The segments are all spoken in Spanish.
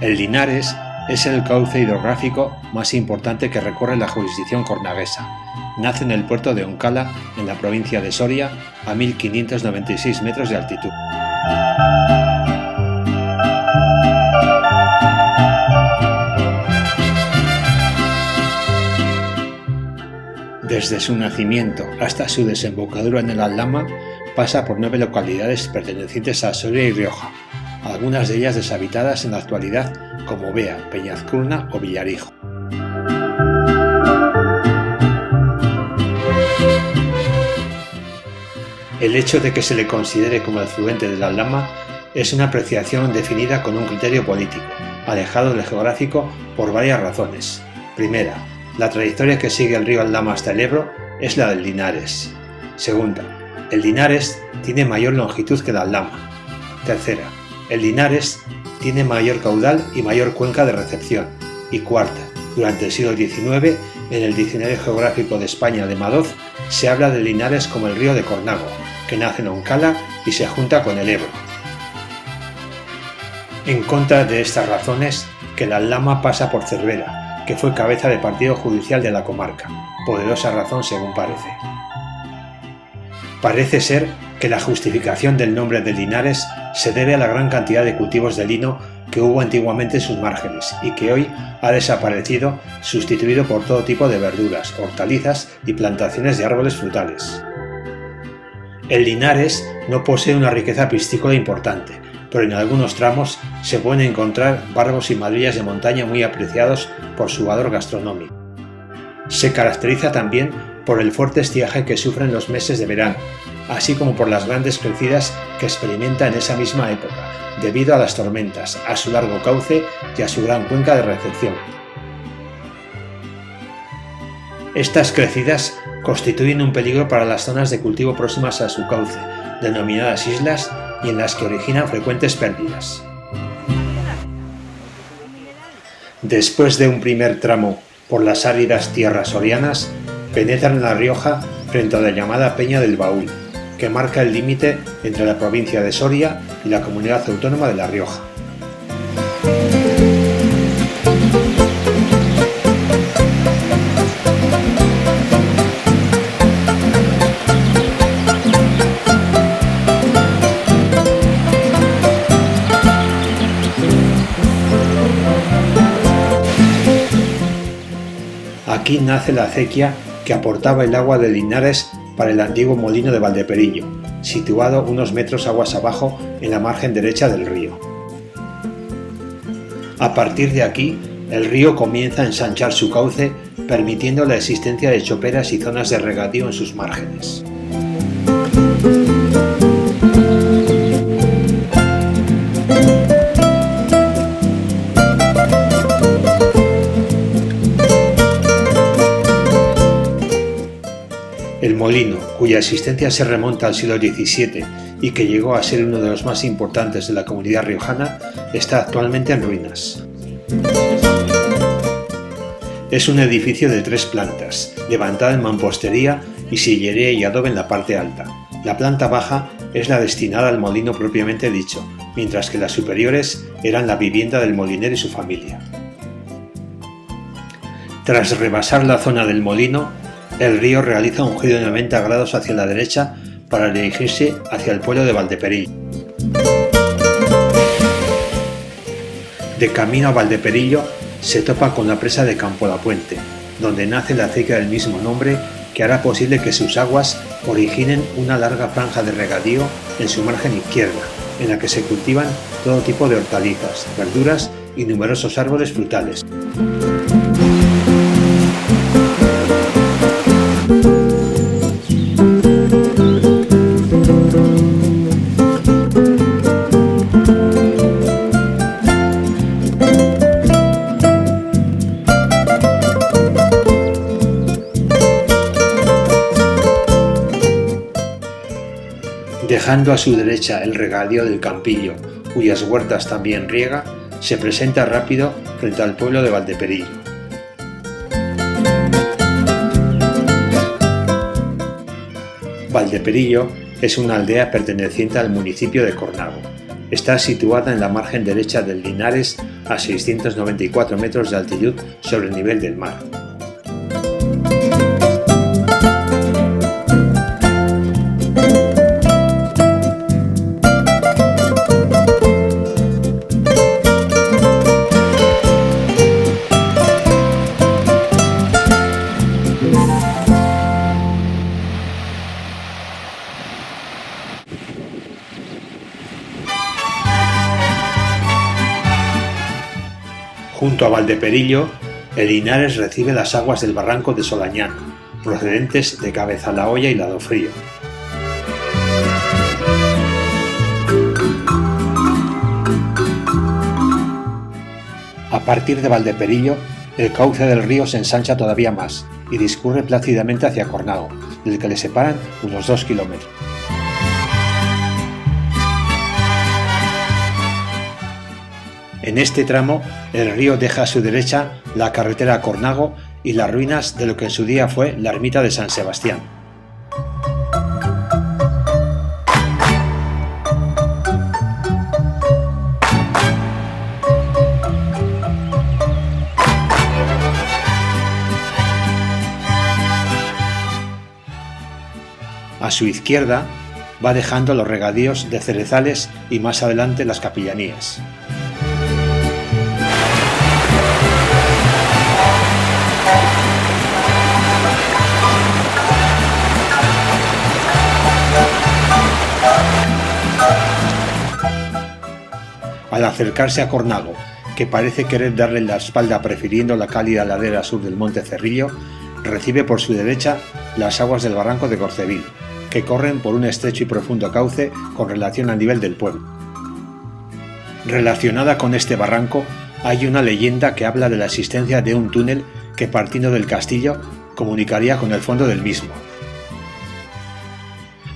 El Linares es el cauce hidrográfico más importante que recorre la jurisdicción cornaguesa. Nace en el puerto de Oncala, en la provincia de Soria, a 1596 metros de altitud. Desde su nacimiento hasta su desembocadura en el Aldama, pasa por 9 localidades pertenecientes a Soria y Rioja, algunas de ellas deshabitadas en la actualidad como Bea, Peñazcurna o Villarijo. El hecho de que se le considere como afluente del Aldama es una apreciación definida con un criterio político, alejado del geográfico por varias razones. Primera, la trayectoria que sigue el río Aldama hasta el Ebro es la del Linares. Segunda, el Linares tiene mayor longitud que el Aldama. Tercera, el Linares tiene mayor caudal y mayor cuenca de recepción. Y cuarta, durante el siglo XIX, en el Diccionario Geográfico de España de Madoz, se habla del Linares como el río de Cornago, que nace en Oncala y se junta con el Ebro. En contra de estas razones, que el Aldama pasa por Cervera, que fue cabeza de partido judicial de la comarca, poderosa razón según parece. Parece ser que la justificación del nombre de Linares se debe a la gran cantidad de cultivos de lino que hubo antiguamente en sus márgenes y que hoy ha desaparecido, sustituido por todo tipo de verduras, hortalizas y plantaciones de árboles frutales. El Linares no posee una riqueza piscícola importante, pero en algunos tramos se pueden encontrar barbos y madrillas de montaña muy apreciados por su valor gastronómico. Se caracteriza también por el fuerte estiaje que sufre en los meses de verano, así como por las grandes crecidas que experimenta en esa misma época, debido a las tormentas, a su largo cauce y a su gran cuenca de recepción. Estas crecidas constituyen un peligro para las zonas de cultivo próximas a su cauce, denominadas islas, y en las que originan frecuentes pérdidas. Después de un primer tramo por las áridas tierras sorianas, penetran en La Rioja frente a la llamada Peña del Baúl, que marca el límite entre la provincia de Soria y la comunidad autónoma de La Rioja. Aquí nace la acequia que aportaba el agua de Linares para el antiguo molino de Valdeperillo, situado unos metros aguas abajo en la margen derecha del río. A partir de aquí, el río comienza a ensanchar su cauce, permitiendo la existencia de choperas y zonas de regadío en sus márgenes. El molino, cuya existencia se remonta al siglo XVII y que llegó a ser uno de los más importantes de la comunidad riojana, está actualmente en ruinas. Es un edificio de 3 plantas, levantado en mampostería y sillería y adobe en la parte alta. La planta baja es la destinada al molino propiamente dicho, mientras que las superiores eran la vivienda del molinero y su familia. Tras rebasar la zona del molino, el río realiza un giro de 90 grados hacia la derecha para dirigirse hacia el pueblo de Valdeperillo. De camino a Valdeperillo se topa con la presa de Campolapuente, donde nace la acequia del mismo nombre que hará posible que sus aguas originen una larga franja de regadío en su margen izquierda, en la que se cultivan todo tipo de hortalizas, verduras y numerosos árboles frutales. Dejando a su derecha el regadío del Campillo, cuyas huertas también riega, se presenta rápido frente al pueblo de Valdeperillo. Valdeperillo es una aldea perteneciente al municipio de Cornago. Está situada en la margen derecha del Linares a 694 metros de altitud sobre el nivel del mar. Junto a Valdeperillo, el Linares recibe las aguas del barranco de Solañán, procedentes de Cabezalahoya y Ladofrío. A partir de Valdeperillo, el cauce del río se ensancha todavía más y discurre plácidamente hacia Cornago, del que le separan unos 2 kilómetros. En este tramo, el río deja a su derecha la carretera a Cornago y las ruinas de lo que en su día fue la ermita de San Sebastián. A su izquierda va dejando los regadíos de Cerezales y más adelante las capillanías. Al acercarse a Cornago, que parece querer darle la espalda prefiriendo la cálida ladera sur del monte Cerrillo, recibe por su derecha las aguas del barranco de Corcevil, que corren por un estrecho y profundo cauce con relación al nivel del pueblo. Relacionada con este barranco, hay una leyenda que habla de la existencia de un túnel que, partiendo del castillo, comunicaría con el fondo del mismo.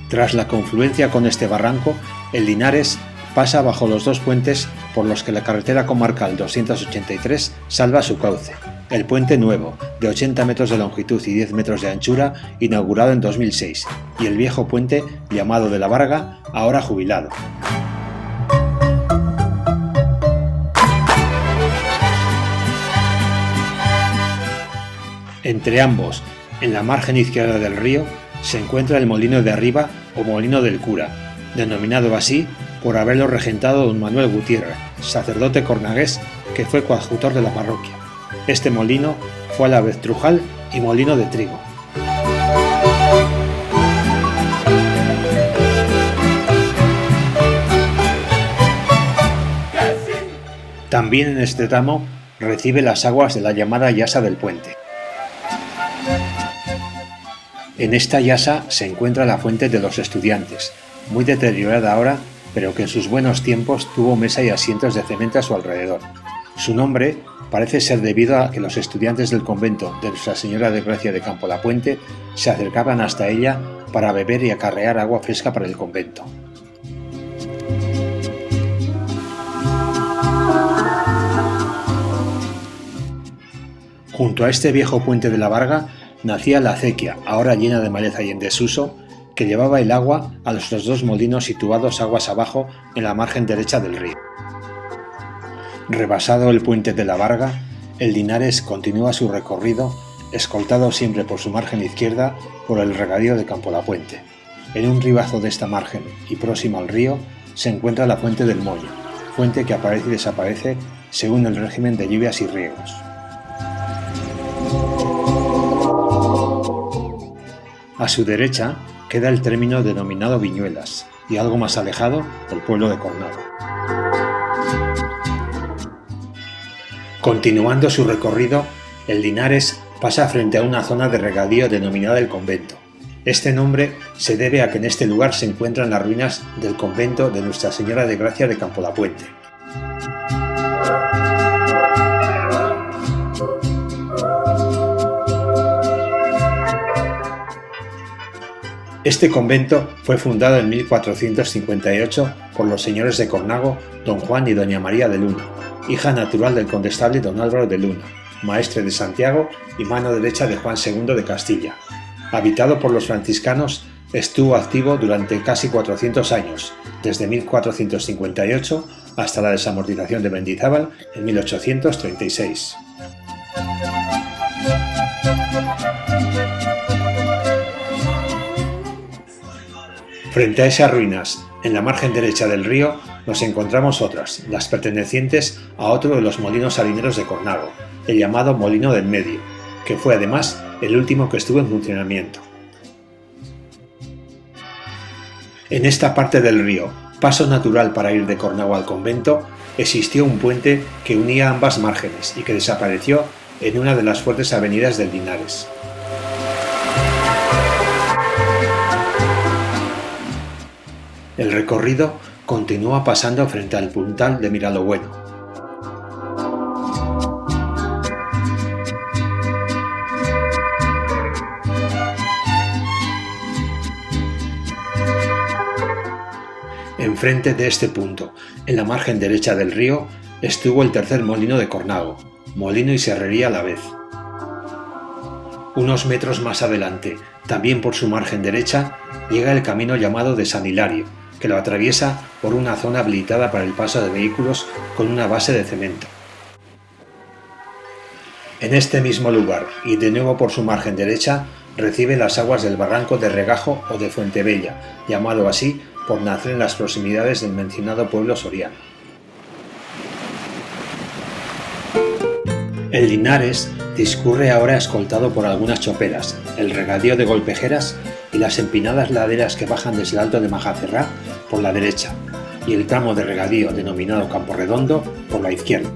Tras la confluencia con este barranco, el Linares pasa bajo los 2 puentes por los que la carretera comarcal 283 salva su cauce: el Puente Nuevo, de 80 metros de longitud y 10 metros de anchura, inaugurado en 2006, y el viejo puente llamado de la Varga, ahora jubilado. Entre ambos, en la margen izquierda del río, se encuentra el Molino de Arriba o Molino del Cura, denominado así por haberlo regentado don Manuel Gutiérrez, sacerdote cornagués que fue coadjutor de la parroquia. Este molino fue a la vez trujal y molino de trigo. También en este tramo recibe las aguas de la llamada Yasa del Puente. En esta yasa se encuentra la fuente de los estudiantes, muy deteriorada ahora, pero que en sus buenos tiempos tuvo mesa y asientos de cemento a su alrededor. Su nombre parece ser debido a que los estudiantes del convento de Nuestra Señora de Gracia de Campo La Puente se acercaban hasta ella para beber y acarrear agua fresca para el convento. Junto a este viejo puente de la Varga nacía la acequia, ahora llena de maleza y en desuso, que llevaba el agua a los 2 molinos situados aguas abajo en la margen derecha del río. Rebasado el puente de la Varga, el Linares continúa su recorrido, escoltado siempre por su margen izquierda por el regadío de Campo La Puente. En un ribazo de esta margen y próximo al río se encuentra la fuente del Moño, fuente que aparece y desaparece según el régimen de lluvias y riegos. A su derecha queda el término denominado Viñuelas y algo más alejado el pueblo de Cornago. Continuando su recorrido, el Linares pasa frente a una zona de regadío denominada el convento. Este nombre se debe a que en este lugar se encuentran las ruinas del convento de Nuestra Señora de Gracia de Campo La Puente. Este convento fue fundado en 1458 por los señores de Cornago, don Juan y doña María de Luna, hija natural del condestable don Álvaro de Luna, maestre de Santiago y mano derecha de Juan II de Castilla, habitado por los franciscanos Estuvo activo durante casi 400 años, desde 1458 hasta la desamortización de Mendizábal en 1836. Frente a esas ruinas, en la margen derecha del río, nos encontramos otras, las pertenecientes a otro de los molinos harineros de Cornago, el llamado Molino del Medio, que fue además el último que estuvo en funcionamiento. En esta parte del río, paso natural para ir de Cornago al convento, existió un puente que unía ambas márgenes y que desapareció en una de las fuertes avenidas del Linares. El recorrido continúa pasando frente al puntal de Miralobueno. Enfrente de este punto, en la margen derecha del río, estuvo el tercer molino de Cornago, molino y serrería a la vez. Unos metros más adelante, también por su margen derecha, llega el camino llamado de San Hilario, que lo atraviesa por una zona habilitada para el paso de vehículos con una base de cemento. En este mismo lugar, y de nuevo por su margen derecha, recibe las aguas del barranco de Regajo o de Fuentebella, llamado así por nacer en las proximidades del mencionado pueblo soriano. El Linares discurre ahora escoltado por algunas choperas, el regadío de Golpejeras y las empinadas laderas que bajan desde el alto de Majacerrá por la derecha, y el tramo de regadío denominado Camporredondo por la izquierda.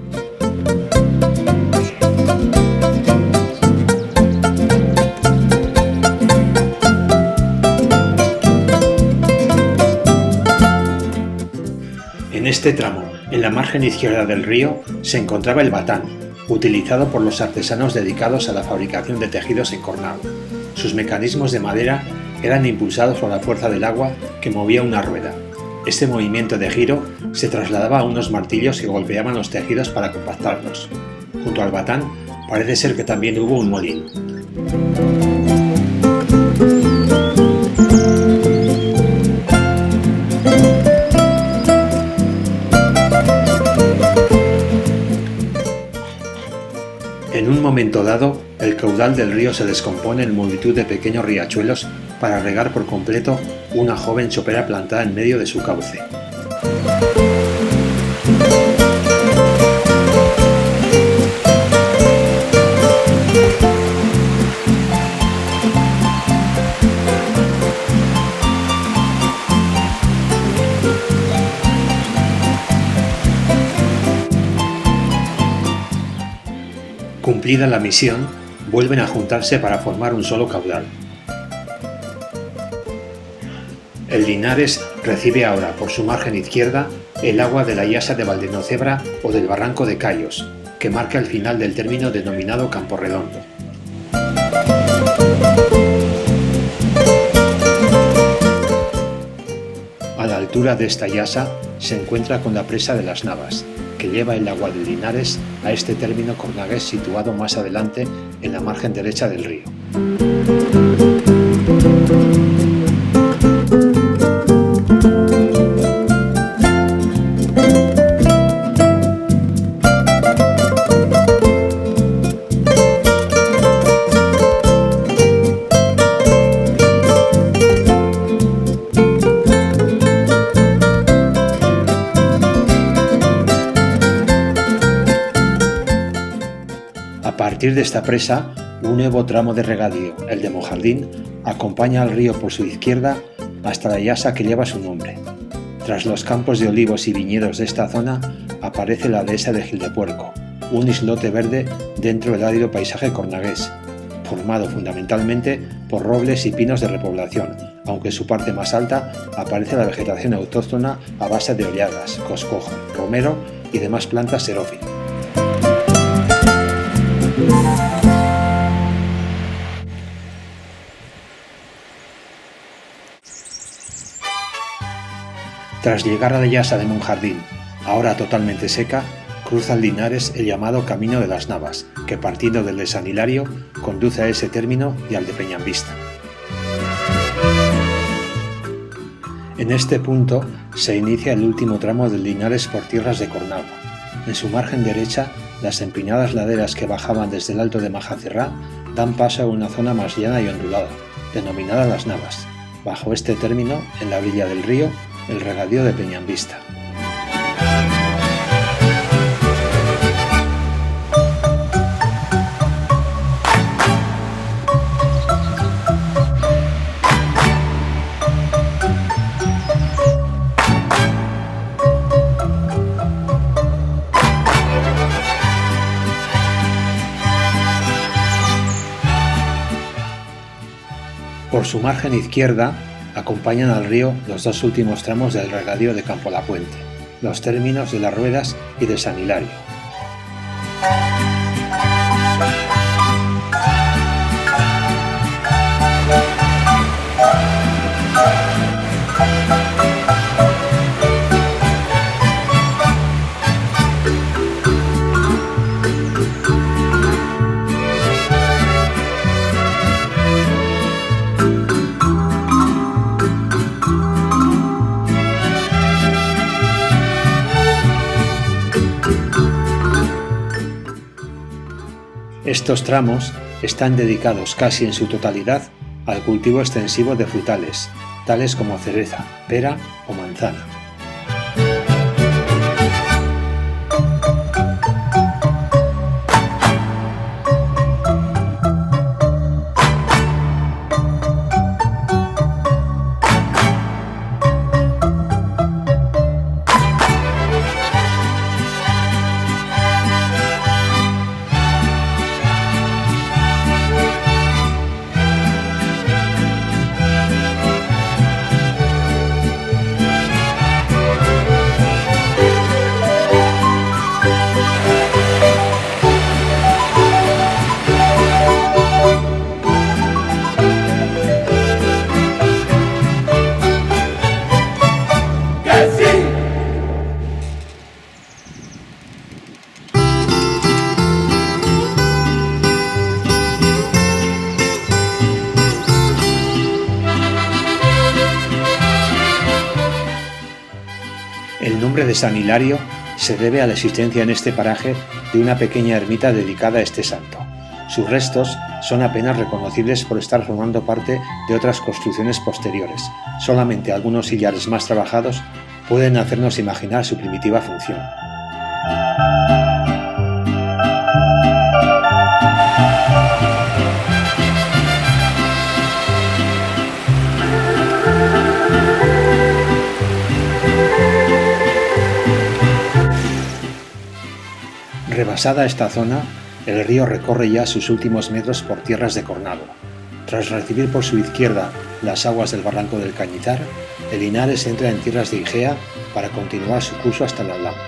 En este tramo, en la margen izquierda del río, se encontraba el batán, utilizado por los artesanos dedicados a la fabricación de tejidos en Cornago. Sus mecanismos de madera eran impulsados por la fuerza del agua que movía una rueda. Este movimiento de giro se trasladaba a unos martillos que golpeaban los tejidos para compactarlos. Junto al batán parece ser que también hubo un molino. En un momento dado, el caudal del río se descompone en multitud de pequeños riachuelos para regar por completo una joven chopera plantada en medio de su cauce. Cumplida la misión, vuelven a juntarse para formar un solo caudal. El Linares recibe ahora por su margen izquierda el agua de la Yasa de Valdenocebra o del Barranco de Cayos, que marca el final del término denominado Camporredondo. A la altura de esta Yasa se encuentra con la presa de las Navas, que lleva el agua del Linares a este término cornagués situado más adelante en la margen derecha del río. A partir de esta presa, un nuevo tramo de regadío, el de Monjardín, acompaña al río por su izquierda hasta la Yasa que lleva su nombre. Tras los campos de olivos y viñedos de esta zona, aparece la dehesa de Gildepuerco, un islote verde dentro del árido paisaje cornagués, formado fundamentalmente por robles y pinos de repoblación, aunque en su parte más alta aparece la vegetación autóctona a base de oriagas, coscojo, romero y demás plantas xerófilas. Tras llegar a la Yasa de Monjardín, ahora totalmente seca, cruza el Linares el llamado Camino de las Navas, que partiendo del de San Hilario conduce a ese término y al de Peñambista. En este punto se inicia el último tramo del Linares por tierras de Cornavo. En su margen derecha, las empinadas laderas que bajaban desde el Alto de Majacerrá dan paso a una zona más llana y ondulada, denominada Las Navas. Bajo este término, en la orilla del río, el regadío de Peñanvista. Por su margen izquierda acompañan al río los dos últimos tramos del regadío de Campo La Puente, los términos de Las Ruedas y de San Hilario. Estos tramos están dedicados casi en su totalidad al cultivo extensivo de frutales, tales como cereza, pera o manzana. El nombre de San Hilario se debe a la existencia en este paraje de una pequeña ermita dedicada a este santo. Sus restos son apenas reconocibles por estar formando parte de otras construcciones posteriores. Solamente algunos sillares más trabajados pueden hacernos imaginar su primitiva función. Rebasada esta zona, el río recorre ya sus últimos metros por tierras de Cornavo. Tras recibir por su izquierda las aguas del barranco del Cañizar, el Linares entra en tierras de Igea para continuar su curso hasta el Aldama.